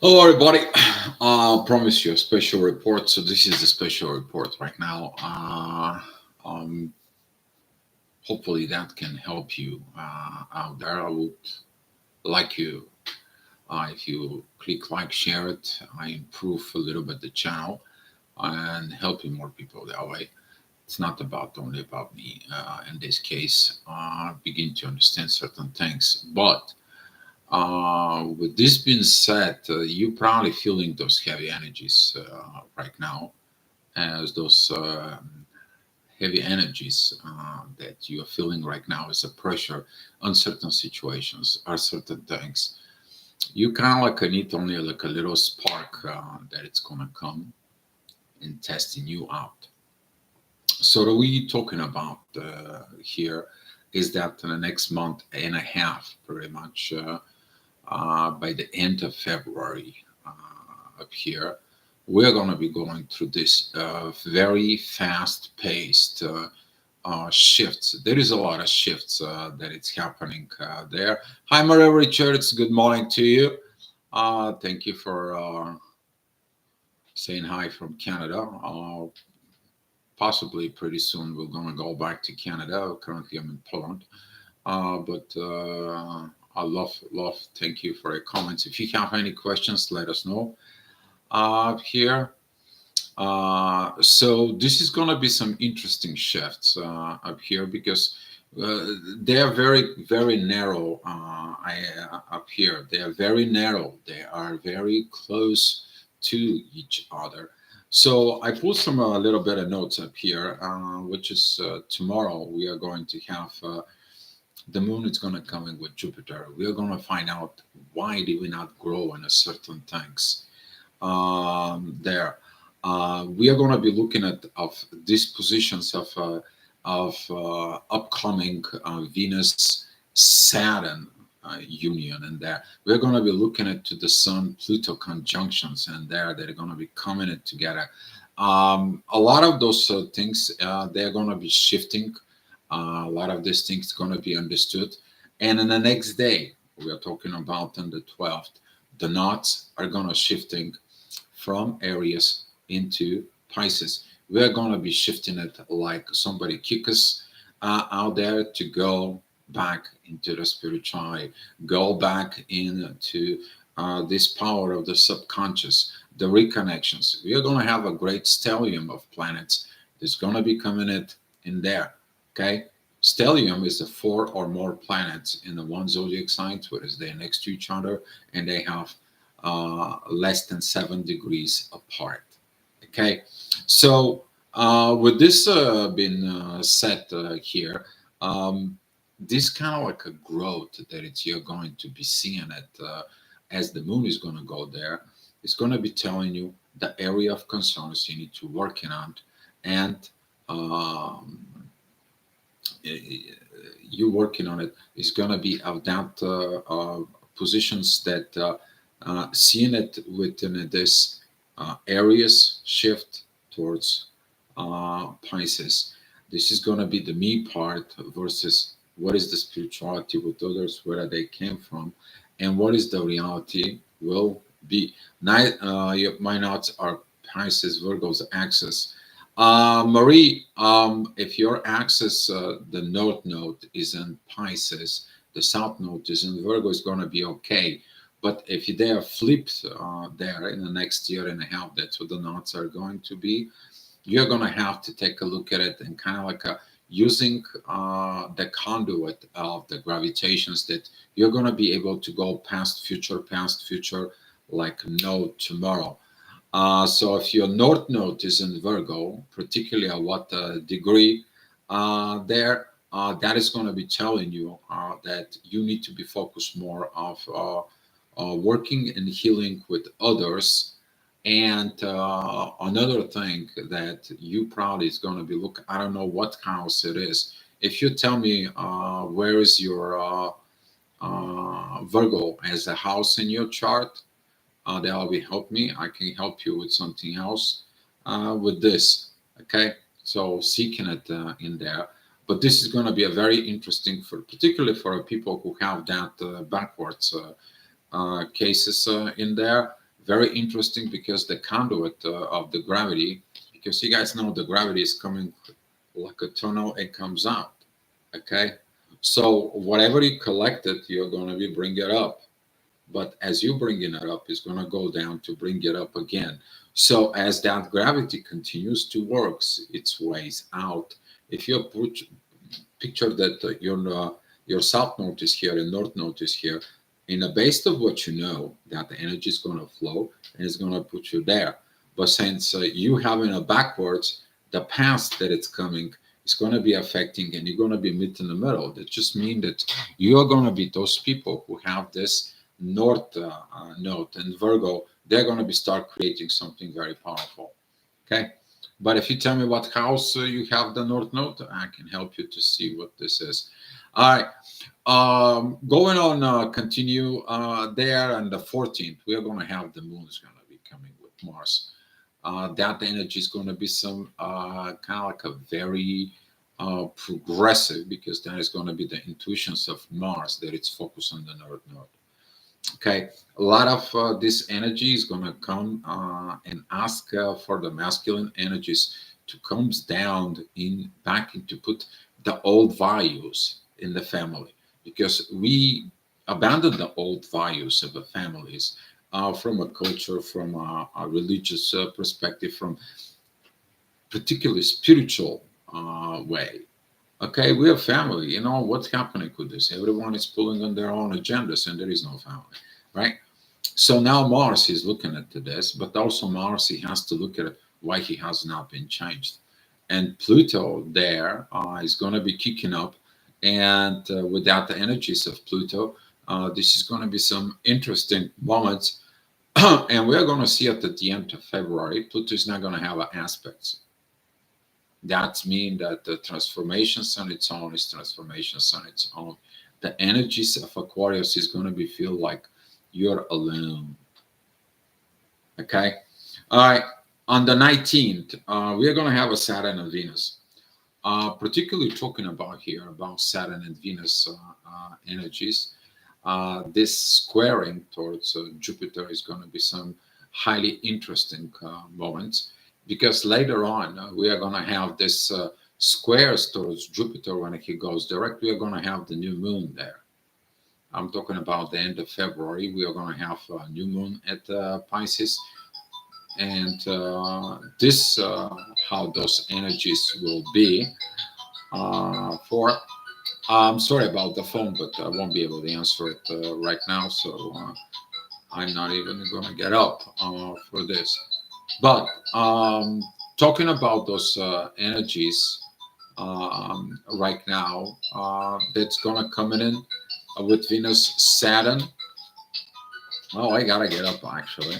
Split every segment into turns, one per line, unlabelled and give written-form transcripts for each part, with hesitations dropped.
Hello, everybody. Promise you a special report. So this is the special report right now. Um, Hopefully that can help you out there. I would like you if you click like, share it. I improve a little bit the channel and helping more people that way. It's not about only about me. In this case, begin to understand certain things, but with this being said, you're probably feeling those heavy energies right now, as those heavy energies that you are feeling right now is a pressure on certain situations or certain things. You kind of like need only like a little spark that it's gonna come and testing you out. So what we're talking about here is that in the next month and a half, pretty much. By the end of February up here, we're going to be going through this very fast paced shifts. There is a lot of shifts that it's happening there. Hi, Maria Richards. Good morning to you. Thank you for saying hi from Canada. Possibly pretty soon we're going to go back to Canada. Currently, I'm in Poland. But I love. Thank you for your comments. If you have any questions, let us know here. So this is going to be some interesting shifts up here because they are very narrow. Up here they are very narrow. They are very close to each other. So I put some a little bit of notes up here, which is tomorrow we are going to have. The moon is going to come in with Jupiter. We are going to find out why do we not grow in a certain things there. We are going to be looking at of these positions of upcoming Venus Saturn union, and there we're going to be looking at to the Sun Pluto conjunctions, and there they're going to be coming in together. A lot of those things they're going to be shifting. A lot of these things going to be understood, and then the next day we are talking about on the 12th, the knots are going to shifting from Aries into Pisces. We are going to be shifting it like somebody kick us out there to go back into the spirituality, go back into this power of the subconscious, the reconnections. We are going to have a great stellium of planets that's going to be coming in there. Okay, stellium is the four or more planets in the one zodiac sign, whereas they're next to each other and they have less than 7 degrees apart. Okay, so with this being set here, this kind of like a growth that it's you're going to be seeing it as the moon is going to go there. It's going to be telling you the area of concerns you need to work on, and um, you working on it is going to be of that positions that seeing it within this areas shift towards Pisces. This is going to be the me part versus what is the spirituality with others, where they came from, and what is the reality will be. My notes are Pisces, Virgo's axis. Marie, if your axis, the north node is in Pisces, the south node is in Virgo, is going to be okay. But if they are flipped there in the next year and a half, that's what the nodes are going to be. You're going to have to take a look at it and kind of like using the conduit of the gravitations that you're going to be able to go past future, like no tomorrow. So if your north node is in Virgo, particularly at what degree there, that is going to be telling you that you need to be focused more of working and healing with others. And another thing that you probably is going to be look. I don't know what house it is. If you tell me where is your Virgo as a house in your chart, that will help me. I can help you with something else with this. Okay, so seeking it in there. But this is going to be a very interesting for, particularly for people who have that backwards cases in there. Very interesting because the conduit of the gravity, because you guys know the gravity is coming like a tunnel, it comes out. Okay, so whatever you collected, you're going to be bring it up. But as you bringing it up, it's going to go down to bring it up again. So as that gravity continues to works its ways out, if you put picture that your south node is here and north node is here, in the base of what you know, that the energy is going to flow and it's going to put you there. But since you having a backwards, the past that it's coming is going to be affecting, and you're going to be meet in the middle. That just means that you're going to be those people who have this north node and Virgo. They're going to be start creating something very powerful. Okay. But if you tell me what house you have the north node, I can help you to see what this is. All right. Going on, continue there on the 14th, we are going to have the moon is going to be coming with Mars. That energy is going to be some kind of like a very progressive, because that is going to be the intuitions of Mars that it's focused on the north node. Okay, a lot of this energy is going to come and ask for the masculine energies to comes down in back into put the old values in the family, because we abandoned the old values of the families from a culture, from a religious perspective, from particularly spiritual way. Okay, we are family. You know what's happening with this? Everyone is pulling on their own agendas, and there is no family, right? So now Mars is looking at this, but also Mars he has to look at why he has not been changed, and Pluto there is going to be kicking up, and without the energies of Pluto, this is going to be some interesting moments, and we're going to see it at the end of February. Pluto is not going to have aspects. That means that the transformations on its own is transformations on its own. The energies of Aquarius is going to be feel like you're alone. Okay. All right. On the 19th, we are going to have a Saturn and Venus. Particularly talking about here about Saturn and Venus energies. This squaring towards Jupiter is going to be some highly interesting moments, because later on we are going to have this squares towards Jupiter. When he goes direct, we are going to have the new moon there. I'm talking about the end of February. We are going to have a new moon at Pisces, and this how those energies will be for. I'm sorry about the phone, but I won't be able to answer it right now, so I'm not even going to get up for this. But talking about those energies right now, that's going to come in with Venus, Saturn. Oh, I gotta get up actually.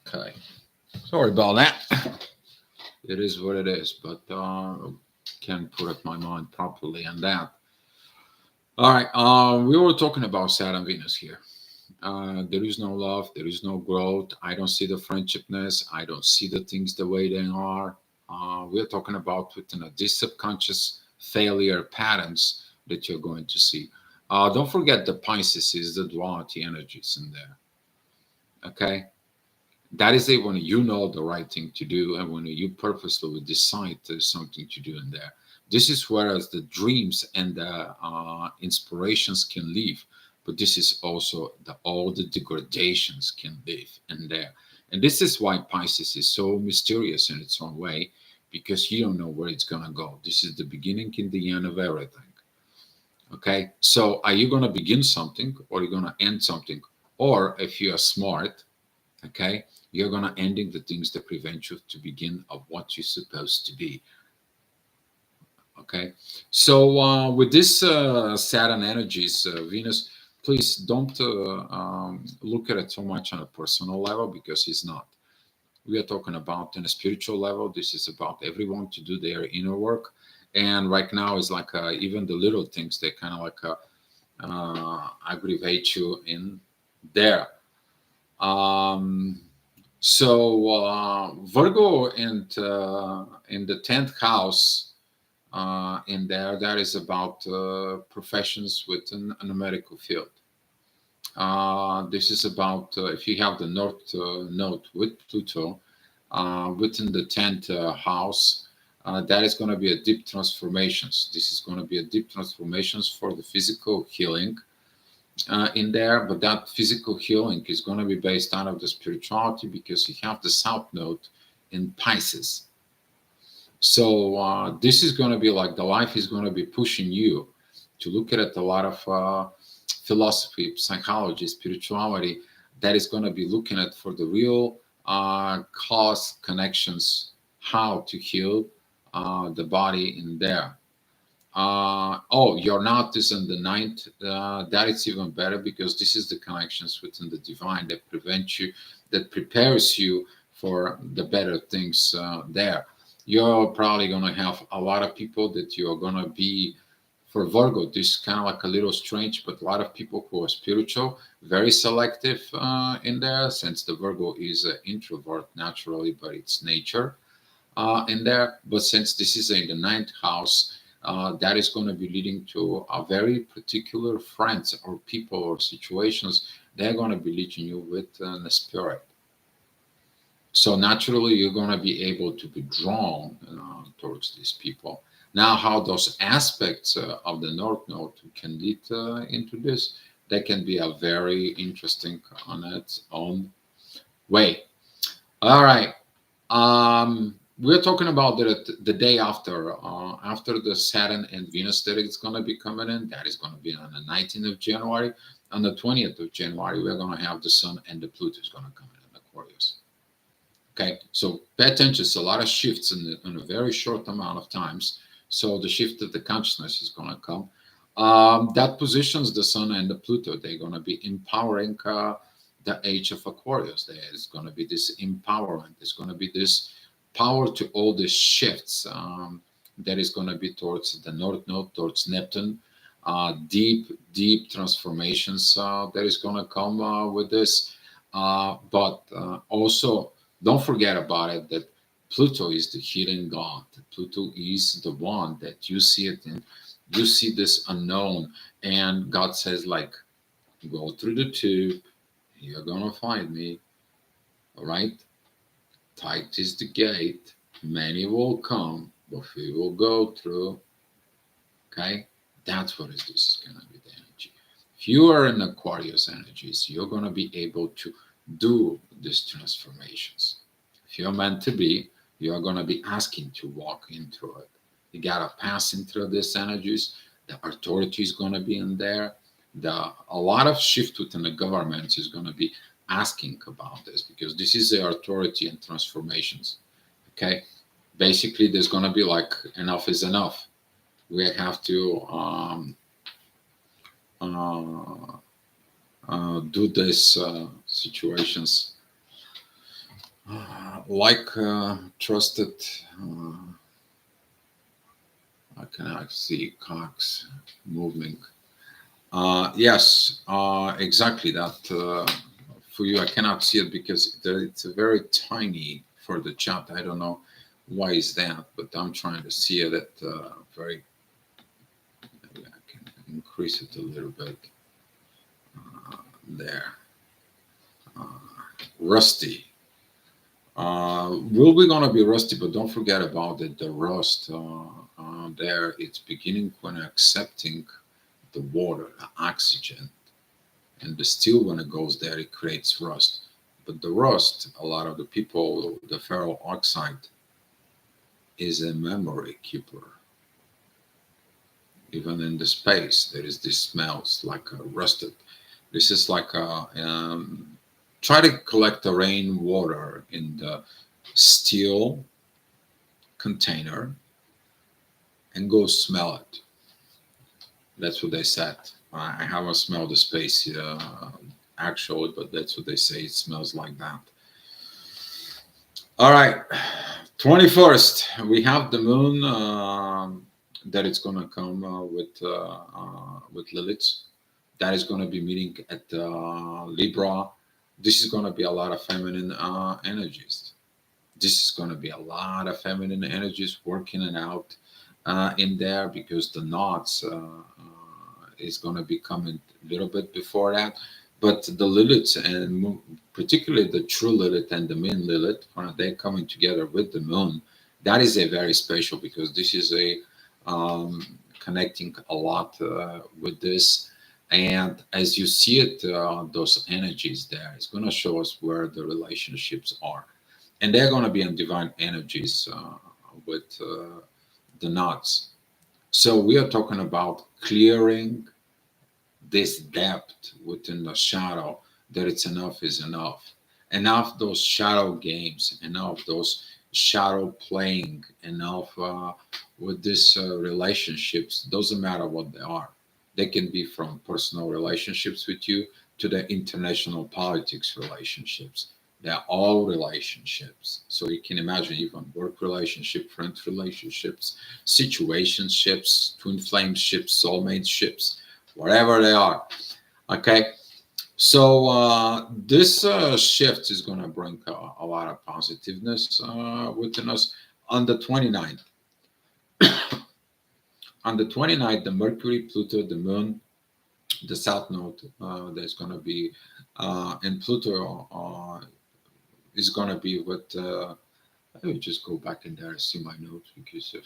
Okay, sorry about that. It is what it is, but can't put up my mind properly on that. All right, we were talking about Saturn Venus here. There is no love, there is no growth. I don't see the friendshipness. I don't see the things the way they are. We're talking about within these subconscious failure patterns that you're going to see. Don't forget the Pisces is the duality energies in there. Okay, that is it when you know the right thing to do, and when you purposely decide there's something to do in there. This is whereas the dreams and the inspirations can live, but this is also the all the degradations can live in there. And this is why Pisces is so mysterious in its own way, because you don't know where it's gonna go. This is the beginning and the end of everything. Okay, so are you gonna begin something, or are you gonna end something? Or if you are smart, okay, you're gonna ending the things that prevent you to begin of what you're supposed to be. Okay, so with this Saturn energies, Venus, please don't look at it so much on a personal level, because it's not. We are talking about on a spiritual level. This is about everyone to do their inner work, and right now is like even the little things they kind of like aggravate you in there. Um, So Virgo and in the 10th house in there, that is about professions within the medical field. This is about if you have the North Node with Pluto within the 10th house, that is going to be a deep transformations. This is going to be a deep transformations for the physical healing in there, but that physical healing is going to be based out of the spirituality because you have the South Node in Pisces. So this is going to be like the life is going to be pushing you to look at it, a lot of philosophy, psychology, spirituality that is going to be looking at for the real cause connections, how to heal the body in there. Oh, your knot is in the ninth. That is even better because this is the connections within the divine that prevent you, that prepares you for the better things there. You're probably going to have a lot of people that you're going to be for Virgo. This is kind of like a little strange, but a lot of people who are spiritual, very selective in there, since the Virgo is an introvert naturally, but it's nature in there. But since this is in the ninth house, that is going to be leading to a very particular friends or people or situations. They're going to be leading you with the spirit. So naturally, you're going to be able to be drawn towards these people. Now, how those aspects of the North Node can lead into this, that can be a very interesting on its own way. All right. We're talking about the day after the Saturn and Venus that is going to be coming in. That is going to be on the 19th of January. On the 20th of January, we're going to have the Sun and the Pluto is going to come in Aquarius. Okay, so pay attention. It's a lot of shifts in a very short amount of times. So the shift of the consciousness is going to come. That positions the Sun and the Pluto. They're going to be empowering the age of Aquarius. There is going to be this empowerment. There's going to be this power to all these shifts that is going to be towards the North Node, towards Neptune. Deep transformations that is going to come with this. But also, don't forget about it that Pluto is the hidden god. Pluto is the one that you see it in. You see this unknown, and God says, like, go through the tube. You're gonna find me. All right. Tight is the gate. Many will come, but few will go through. Okay. That's what this is gonna be the energy. If you are in Aquarius energies, you're gonna be able to do these transformations. If you're meant to be, you're going to be asking to walk into it. You got to pass into these energies. The authority is going to be in there. A lot of shift within the government is going to be asking about this because this is the authority and transformations. Okay. Basically, there's going to be like enough is enough. We have to do these situations like trusted. I can see Cox moving. Yes, exactly that. For you, I cannot see it because it's a very tiny for the chat. I don't know why is that, but I'm trying to see it at very. Maybe I can increase it a little bit. There, rusty. Will be gonna be rusty, but don't forget about it. The rust there, it's beginning when accepting the water, the oxygen, and the steel when it goes there, it creates rust. But the rust, a lot of the people, the ferro oxide is a memory keeper. Even in the space, there is this smells like a rusted. This is like a try to collect the rainwater in the steel container and go smell it. That's what they said. I haven't smelled the space actually, but that's what they say. It smells like that. All right, 21st, we have the moon that it's going to come with Lilith. That is going to be meeting at Libra This is going to be a lot of feminine energies. This is going to be a lot of feminine energies working it out in there, because the knots is going to be coming a little bit before that. But the Lilith, and particularly the true Lilith and the mean Lilith, when they coming together with the moon, that is a very special, because this is a connecting a lot with this. And as you see it, those energies there, it's going to show us where the relationships are, and they're going to be in divine energies with the knots. So we are talking about clearing this depth within the shadow, that it's enough is enough. Enough those shadow games, enough those shadow playing, enough with these relationships. Doesn't matter what they are. They can be from personal relationships with you to the international politics relationships. They're all relationships. So you can imagine even work relationship, friend relationships, situationships, twin flame ships, soulmate ships, whatever they are. Okay. So this shift is going to bring a lot of positiveness within us. On the 29th, on the 29th, the Mercury, Pluto, the Moon, the South Node, there's going to be, and Pluto is going to be with. Let me just go back in there and see my notes, because if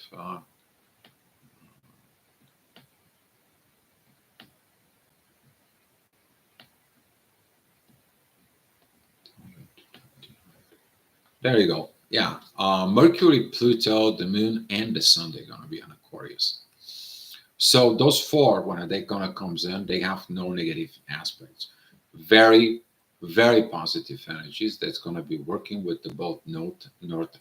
there you go. Yeah, Mercury, Pluto, the Moon, and the Sun, they're going to be on Aquarius. So those four, when they gonna comes in, they have no negative aspects. Very, very positive energies that's gonna be working with the both north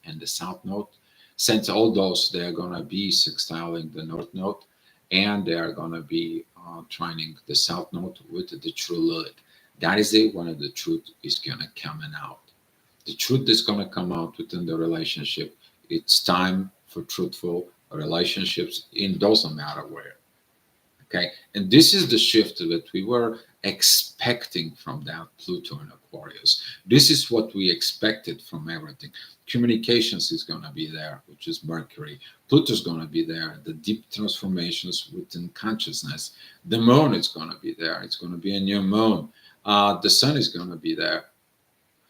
and the south node. Since all those they're gonna be sextiling the north node, and they are gonna be trining the south node with the true Lilith. That is it. One of the truth is gonna coming out. The truth is gonna come out within the relationship. It's time for truthful relationships. It doesn't matter where. Okay, and this is the shift that we were expecting from that Pluto and Aquarius. This is what we expected from everything. Communications is going to be there, which is Mercury. Pluto's going to be there. The deep transformations within consciousness. The moon is going to be there. It's going to be a new moon. The sun is going to be there.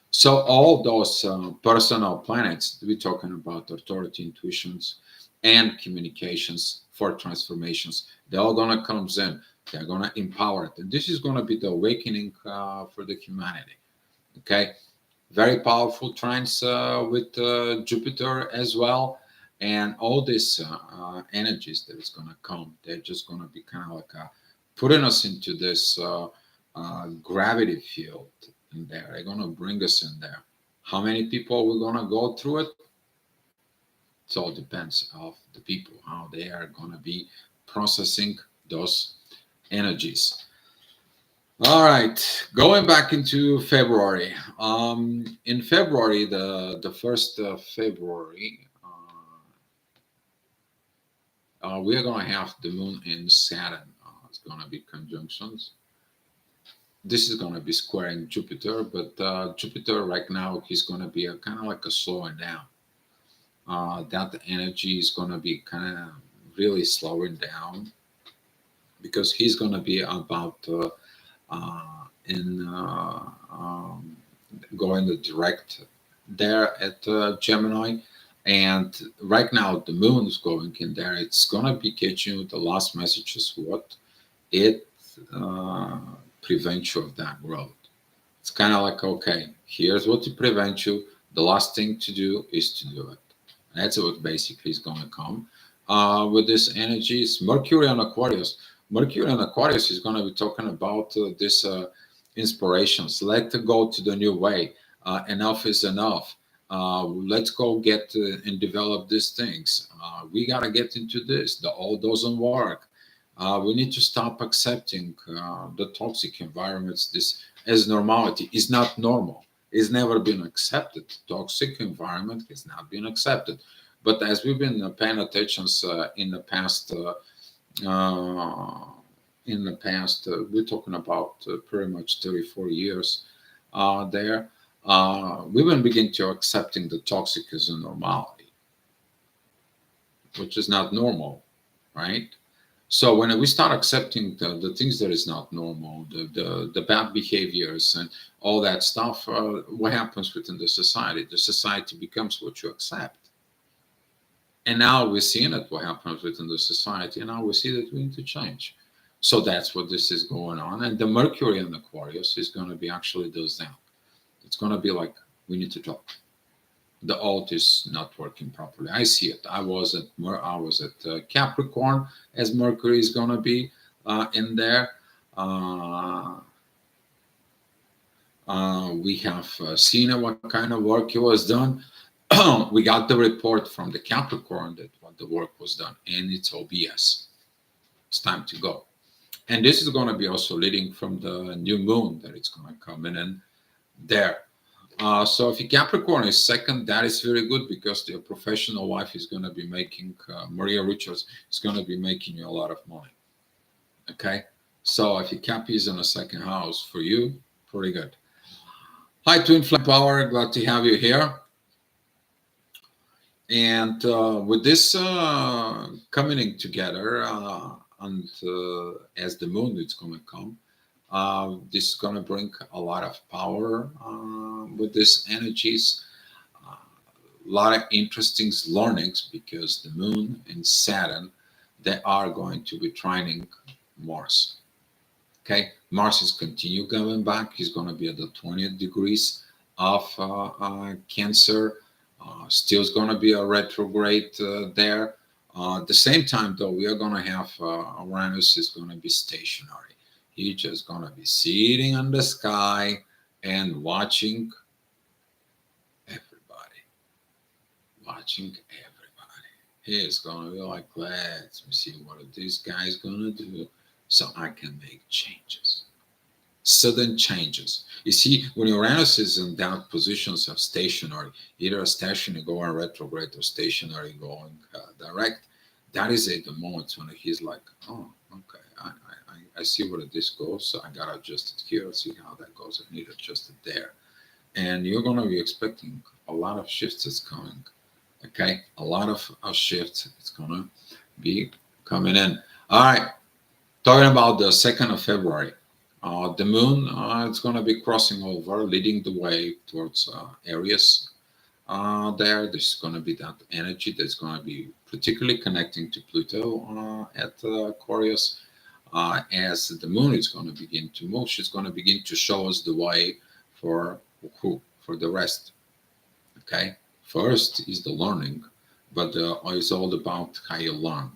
So all those personal planets, we're talking about authority, intuitions, and communications for transformations. They're all gonna come in. They're gonna empower it, and this is gonna be the awakening for the humanity. Okay, very powerful trines with Jupiter as well, and all these energies that is gonna come. They're just gonna be kind of like putting us into this gravity field in there. They're gonna bring us in there. How many people we're gonna go through it? It all depends of the people, how they are gonna be processing those energies. All right, going back into February. In February, the first of February, we are gonna have the Moon in Saturn. It's gonna be conjunctions. This is gonna be squaring Jupiter, but Jupiter right now he's gonna be a kind of like a slowing down. That energy is gonna be kind of really slowing down, because he's gonna be about in going the direct there at Gemini. And right now the moon is going in there. It's gonna be catching you the last messages, what it uh, prevents you of that road. It's kind of like, okay, here's what to prevent you. The last thing to do is to do it. And that's what basically is going to come with this energy. It's Mercury on Aquarius. Mercury on Aquarius is going to be talking about this inspirations. Let go to the new way. Enough is enough. Let's go get and develop these things. We got to get into this. The old doesn't work. We need to stop accepting the toxic environments. This as normality is not normal. It's never been accepted. Toxic environment has not been accepted. But as we've been paying attention uh, in the past, we're talking about pretty much 34 years. there, women begin to accepting the toxic as a normality, which is not normal, right? So when we start accepting the things that is not normal, the bad behaviors and all that stuff, what happens within the society? The society becomes what you accept. And now we're seeing it, what happens within the society, and now we see that we need to change. So that's what this is going on. And the Mercury in Aquarius is going to be actually does that. It's going to be like, we need to talk. The alt is not working properly. I see it. I was at Capricorn, as Mercury is going to be in there. Uh, we have seen what kind of work it was done. We got the report from the Capricorn that what the work was done, and it's OBS. It's time to go. And this is going to be also leading from the new moon that it's going to come in there. So if your Capricorn is second, that is very good because your professional life is going to be making, Maria Richards is going to be making you a lot of money. Okay. So if your Cap is in the second house for you, pretty good. Hi, Twin Flame Power. Glad to have you here. And with this coming in together, and as the moon is going to come, this is going to bring a lot of power with these energies. A lot of interesting learnings because the moon and Saturn, they are going to be trining Mars. Okay, Mars is continue going back. He's going to be at the 20th degrees of Cancer. Still is going to be a retrograde there. At the same time, though, we are going to have Uranus is going to be stationary. He's just going to be sitting in the sky and watching everybody. Watching everybody. He's going to be like, let me see what this guy's going to do so I can make changes. Sudden changes. You see, when Uranus is in that positions of stationary, either stationary going retrograde or stationary going direct, that is at the moment when he's like, oh, okay, I see where this goes, so I got to adjust it here, see how that goes, I need to adjust it there. And you're going to be expecting a lot of shifts that's coming, okay? A lot of shifts it's going to be coming in. All right, talking about the 2nd of February. The moon, it's going to be crossing over, leading the way towards Aries. There, there's going to be that energy that's going to be particularly connecting to Pluto at Aquarius. As the moon is going to begin to move, she's going to begin to show us the way for who? For the rest. Okay? First is the learning, but it's all about how you learn.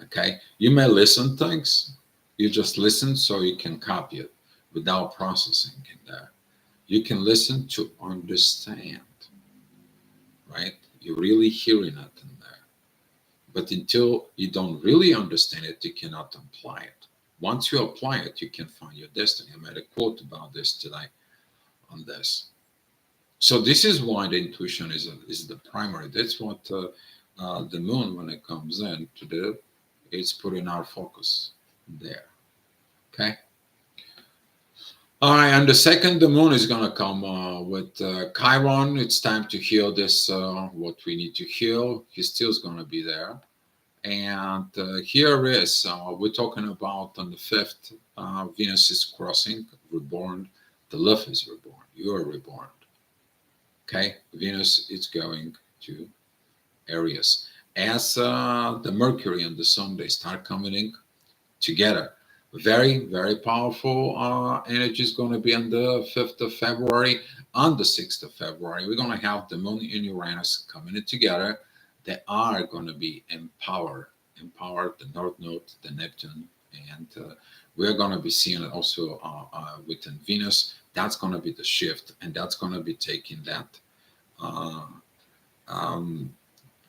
Okay? You may listen things, you just listen so you can copy it without processing in there. You can listen to understand, right? You're really hearing it in there. But until you don't really understand it, you cannot apply it. Once you apply it, you can find your destiny. I made a quote about this today on this. So this is why the intuition is the primary. That's what the moon, when it comes in to do, it's putting our focus there. Okay. All right, and the second, the moon is going to come with Chiron. It's time to heal this, what we need to heal. He still is going to be there. And here is, we're talking about on the 5th, Venus is crossing, reborn. The love is reborn. You are reborn. Okay, Venus is going to Aries. As the Mercury and the Sun, they start coming in together. Very, very powerful energy is going to be on the 5th of February. On the 6th of February, we're going to have the moon and Uranus coming in together. They are going to be empowered, the North Node, the Neptune, and we're going to be seeing it also within Venus. That's going to be the shift, and that's going to be taking that,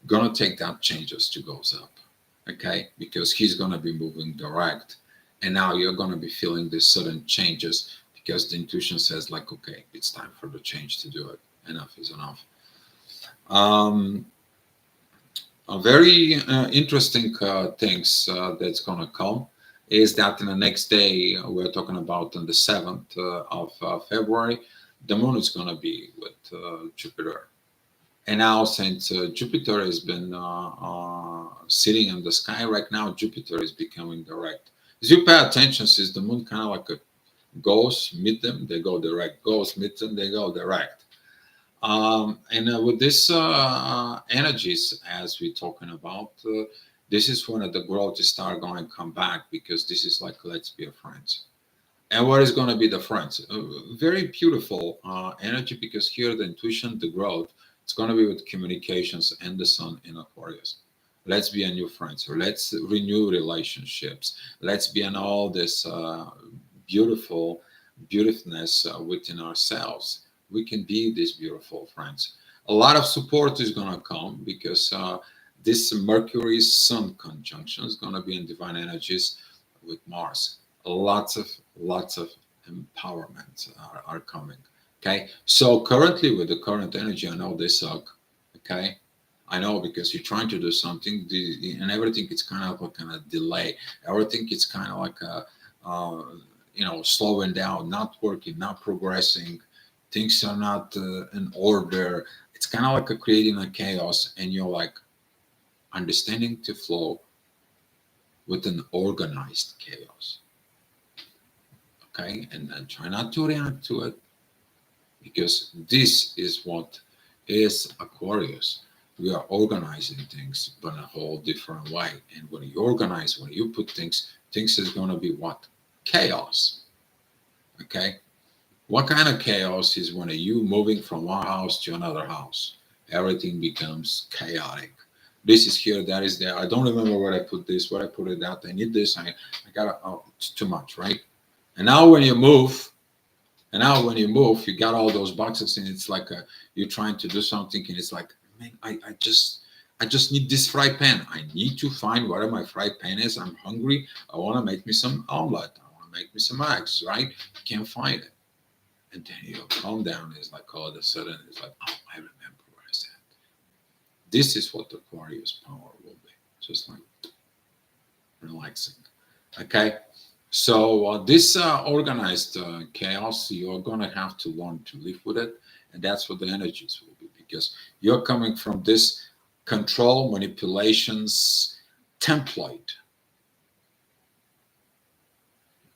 going to take that changes to goes up, okay? Because he's going to be moving direct. And now you're going to be feeling these sudden changes because the intuition says like, okay, it's time for the change to do it. Enough is enough. A very interesting things that's going to come is that in the next day, we're talking about on the 7th of February, the moon is going to be with Jupiter. And now, since Jupiter has been sitting in the sky right now, Jupiter is becoming direct. As you pay attention, since the moon kind of like a goes, meet them, they go direct. Goes, meet them, they go direct. And with this energies, as we're talking about, this is when the growth start going to come back, because this is like let's be a friends. And what is going to be the friends? Very beautiful energy, because here the intuition, the growth, it's going to be with communications and the sun in Aquarius. Let's be a new friends, or let's renew relationships. Let's be in all this beautiful beautifulness within ourselves. We can be these beautiful friends. A lot of support is going to come, because this Mercury Sun conjunction is going to be in divine energies with Mars. Lots of empowerment are coming. Okay, so currently with the current energy, I know they suck. Okay, I know, because you're trying to do something, and everything it's kind of like a delay. Everything it's kind of like a slowing down, not working, not progressing. Things are not in order. It's kind of like creating a chaos, and you're like understanding to flow with an organized chaos. Okay, and then try not to react to it, because this is what is Aquarius. We are organizing things, but in a whole different way. And when you organize, when you put things is going to be what? Chaos. Okay, what kind of chaos is when you moving from one house to another house? Everything becomes chaotic. This is here, that is there. I don't remember where I put this, where I put it out. I need this. I got it's too much, right? And now when you move, you got all those boxes, and it's like you're trying to do something, and it's like, man, I just need this fry pan. I need to find where my fry pan is. I'm hungry. I want to make me some omelet. I want to make me some eggs, right? Can't find it. And then you calm down. It's like all of a sudden, it's like, oh, I remember where I said. This is what the Aquarius power will be. Just like relaxing. Okay. So this organized chaos, you're going to have to learn to live with it. And that's what the energies will be, because you're coming from this control, manipulations template.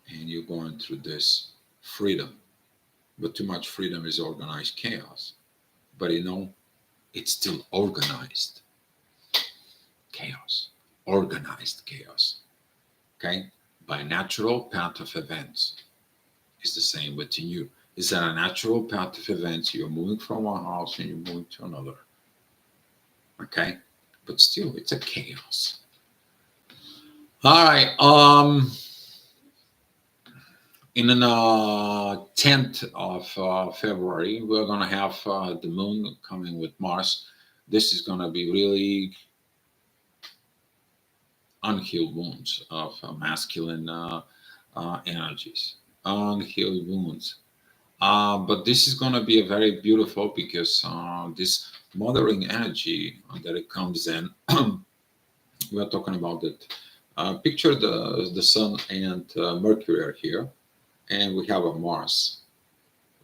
And you're going through this freedom. But too much freedom is organized chaos. But it's still organized chaos. Organized chaos. Okay? By natural path of events. It's the same within you. Is that a natural path of events? You're moving from one house and you're moving to another. Okay? But still, it's a chaos. All right. In the 10th of February, we're going to have the moon coming with Mars. This is going to be really unhealed wounds of masculine energies. Unhealed wounds. But this is going to be a very beautiful, because this mothering energy that it comes in, we're talking about it. Picture the sun and Mercury are here, and we have a Mars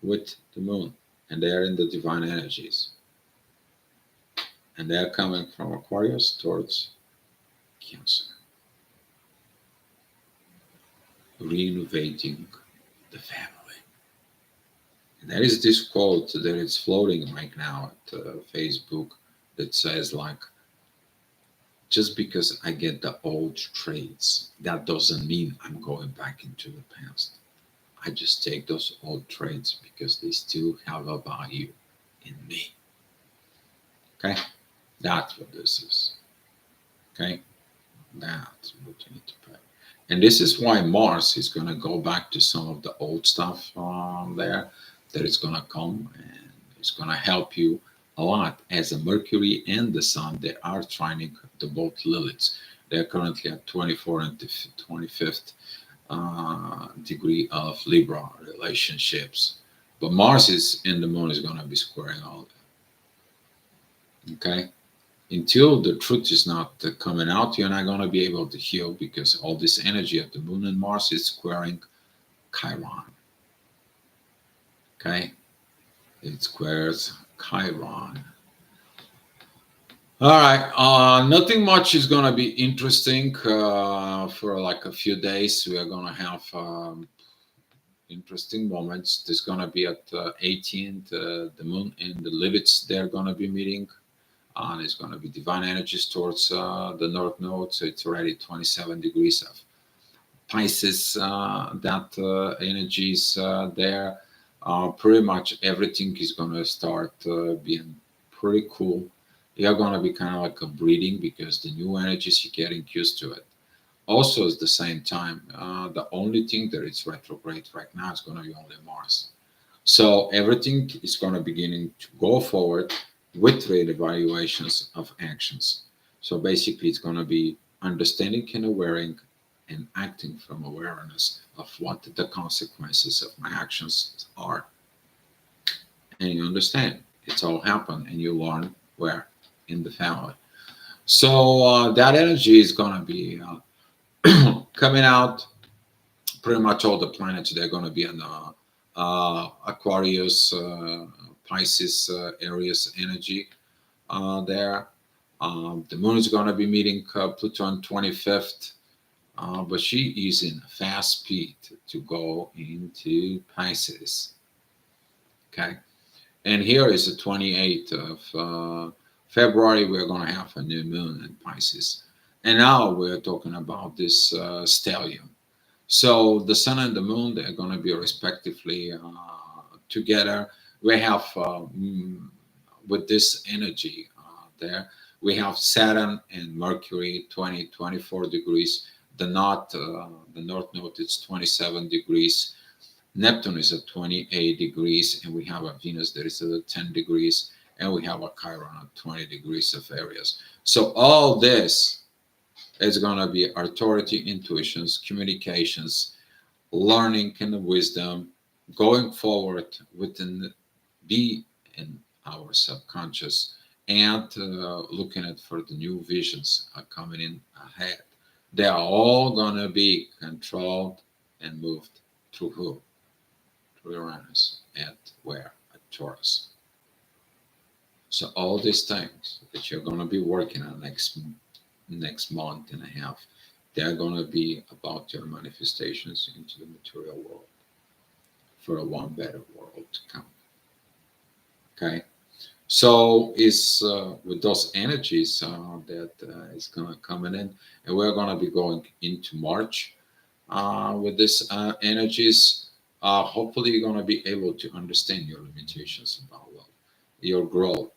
with the moon, and they are in the divine energies, and they are coming from Aquarius towards Cancer, renovating the family. And there is this quote that is floating right now at Facebook that says like, just because I get the old traits, that doesn't mean I'm going back into the past. I just take those old traits because they still have a value in me. Okay? That's what this is. Okay? That's what you need to pray. And this is why Mars is going to go back to some of the old stuff there that is going to come, and it's going to help you a lot, as the Mercury and the Sun, they are trining the both Liliths. They're currently at 24 and 25th degree of Libra relationships. But Mars is in the moon is going to be squaring all that. Okay? Until the truth is not coming out, you're not going to be able to heal, because all this energy of the moon and Mars is squaring Chiron. Okay, it squares Chiron. All right, nothing much is going to be interesting for like a few days. We are going to have interesting moments. There's going to be at 18th, the moon and the Liliths, they're going to be meeting. There's going to be divine energies towards the North Node, so it's already 27 degrees of Pisces. That energy is there. Pretty much everything is going to start being pretty cool. You're going to be kind of like a breathing, because the new energies, you're getting used to it. Also, at the same time, the only thing that is retrograde right now is going to be only Mars. So everything is going to beginning to go forward with reevaluations of actions. So basically, it's going to be understanding and aware and acting from awareness of what the consequences of my actions are. And you understand it's all happened, and you learn where in the family. So that energy is going to be coming out. Pretty much all the planets, they're going to be in Aquarius, Pisces areas energy there. The moon is going to be meeting Pluto on 25th, but she is in fast speed to go into Pisces. Okay, and here is the 28th of February. We're going to have a new moon in Pisces, and now we're talking about this stellium. So the sun and the moon, they're going to be respectively together. We have with this energy there, we have Saturn and Mercury 24 degrees. The north node is 27 degrees. Neptune is at 28 degrees, and we have a Venus that is at 10 degrees, and we have a Chiron at 20 degrees of areas. So all this is going to be authority, intuitions, communications, learning, and wisdom going forward within be in our subconscious, and looking at for the new visions are coming in ahead. They are all going to be controlled and moved through who? Through Uranus. At where? At Taurus. So all these things that you're going to be working on next month and a half, they're going to be about your manifestations into the material world for a one better world to come. Okay, so is with those energies that is going to come in, and we're going to be going into March with these energies. Hopefully, you're going to be able to understand your limitations about love, your growth,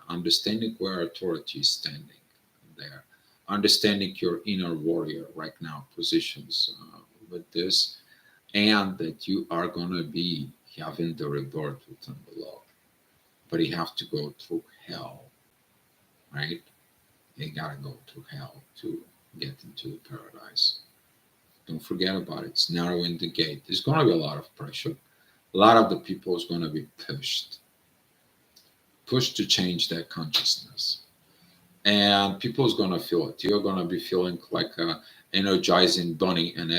understanding where authority is standing there, understanding your inner warrior right now positions with this, and that you are going to be having the rebirth within the love. But you have to go through hell, right? You got to go through hell to get into the paradise. Don't forget about it. It's narrowing the gate. There's going to be a lot of pressure. A lot of the people is going to be pushed to change their consciousness, and people is going to feel it. You're going to be feeling like a energizing bunny, and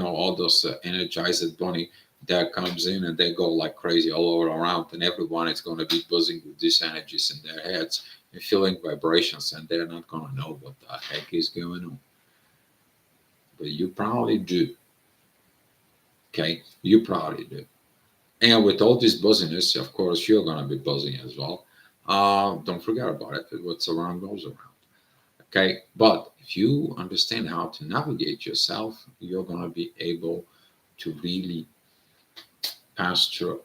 all those energized bunny that comes in and they go like crazy all over around, and everyone is going to be buzzing with these energies in their heads and feeling vibrations, and they're not going to know what the heck is going on, but you probably do. Okay, you probably do. And with all this buzziness, of course, you're going to be buzzing as well. Don't forget about it. What's around goes around. Okay, but if you understand how to navigate yourself, you're going to be able to really pass through.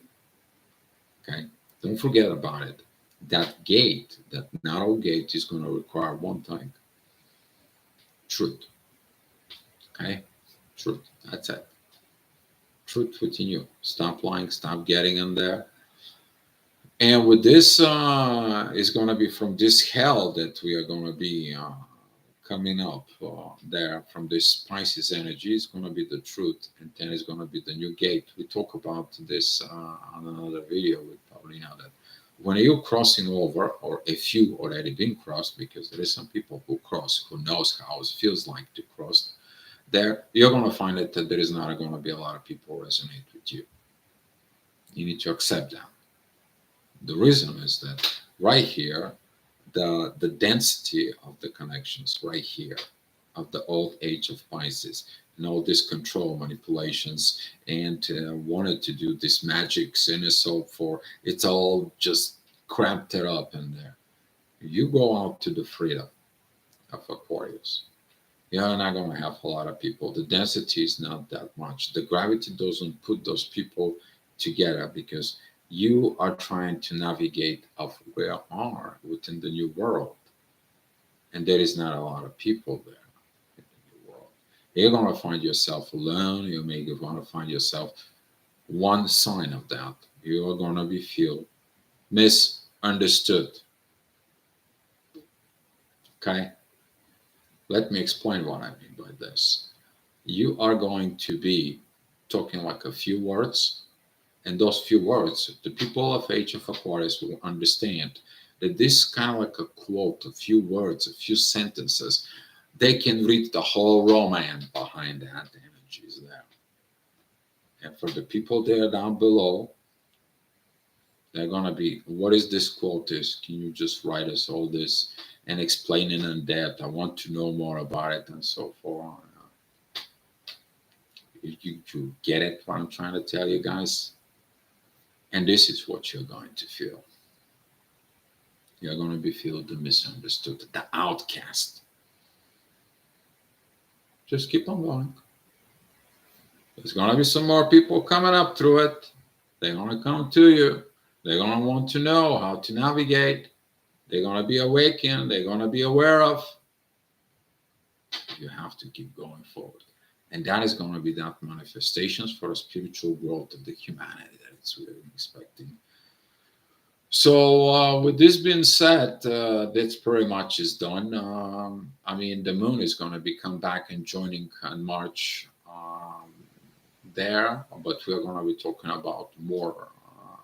Okay, don't forget about it. That gate, that narrow gate, is going to require one thing: truth. Okay, truth. That's it. Truth within you. Stop lying. Stop getting in there. And with this, is going to be from this hell that we are going to be coming up there from this Pisces energy is going to be the truth, and then it's going to be the new gate. We talk about this on another video. We probably have that when you're crossing over, or if you already been crossed, because there is some people who cross who knows how it feels like to cross there, you're going to find that there is not going to be a lot of people resonate with you. You need to accept that. The reason is that right here, the density of the connections right here of the old age of Pisces and all these control manipulations and wanted to do this magics and so forth, it's all just cramped it up in there. You go out to the freedom of Aquarius, you're not going to have a lot of people. The density is not that much. The gravity doesn't put those people together because you are trying to navigate of where are within the new world, and there is not a lot of people there in the new world. You're going to find yourself alone. You may going to find yourself one sign of that. You are going to be feel misunderstood. Okay, let me explain what I mean by this. You are going to be talking like a few words, and those few words, the people of Age of Aquarius will understand that this kind of like a quote, a few words, a few sentences, they can read the whole romance behind that energy is there. And for the people there down below, they're gonna be, what is this quote is? Can you just write us all this and explain it in depth? I want to know more about it and so forth. You get it what I'm trying to tell you guys? And this is what you're going to feel. You're going to be feel the misunderstood, the outcast. Just keep on going. There's going to be some more people coming up through it. They're going to come to you. They're going to want to know how to navigate. They're going to be awakened. They're going to be aware of. You have to keep going forward. And that is going to be that manifestations for a spiritual growth of the humanity that it's really expecting. So with this being said, that's pretty much is done. I mean, the moon is going to be come back and joining in March there, but we're going to be talking about more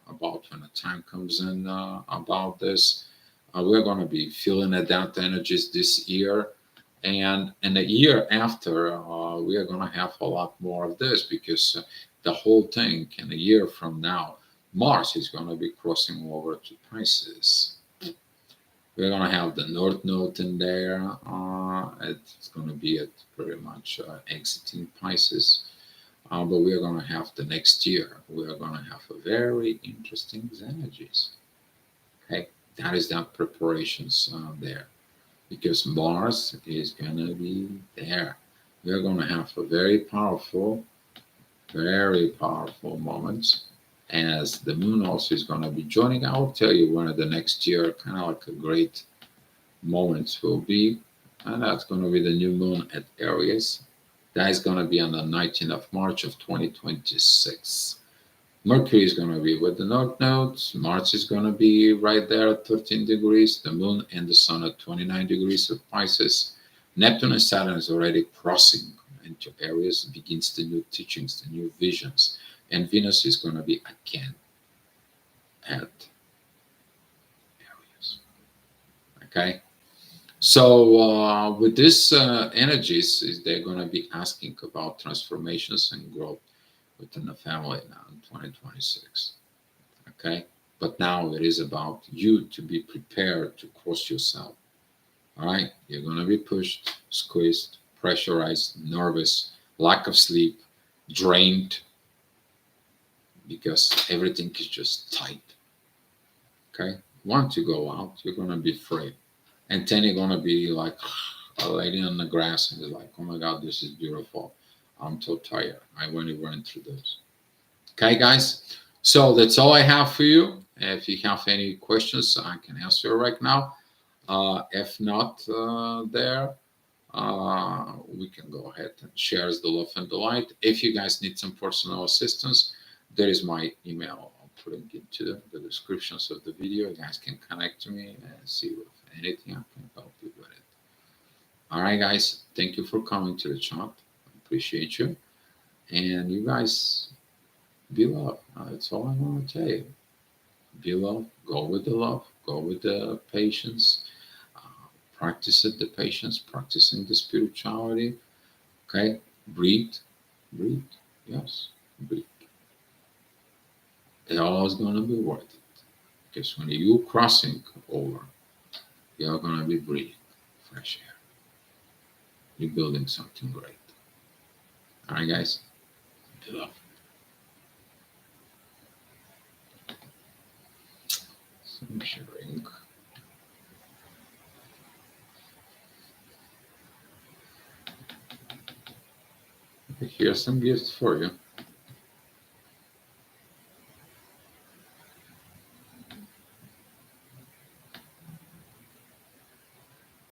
about when the time comes in about this. We're going to be feeling that energies this year, and in the year after, we are going to have a lot more of this because the whole thing in a year from now, Mars is going to be crossing over to Pisces. We're going to have the North Node in there. It's going to be at pretty much exiting Pisces. But we're going to have the next year, we're going to have a very interesting energies. Okay, that is that preparations there. Because Mars is going to be there. We're going to have a very powerful moments as the moon also is going to be joining. I'll tell you one of the next year, kind of like a great moments will be, and that's going to be the new moon at Aries. That is going to be on the 19th of March of 2026. Mercury is going to be with the North Node. Mars is going to be right there at 13 degrees. The Moon and the Sun at 29 degrees of Pisces. Neptune and Saturn is already crossing into Aries. Begins the new teachings, the new visions. And Venus is going to be again at Aries. Okay? So with this energies, they're going to be asking about transformations and growth within the family now in 2026. Okay, but now it is about you to be prepared to cross yourself. All right, you're going to be pushed, squeezed, pressurized, nervous, lack of sleep, drained, because everything is just tight. Okay, want to go out, you're going to be afraid, and then you're going to be like a lady on the grass and is like, oh my god, this is beautiful. I'm so tired. I want to run through this. Okay, guys. So that's all I have for you. If you have any questions, I can answer right now. If not, we can go ahead and share the love and the light. If you guys need some personal assistance, there is my email. I'll put it into the descriptions of the video. You guys can connect to me and see if anything I can help you with it. All right, guys. Thank you for coming to the chat. I appreciate you. And you guys be loved. That's all I want to tell you. Be love. Go with the love. Go with the patience. Practice it, the patience, practicing the spirituality. Okay? Breathe. Breathe. Yes. Breathe. It's always going to be worth it. Because when you're crossing over, you're going to be breathing fresh air. You're building something great. All right, guys? Be love. So I'm sharing. Here's some gifts for you.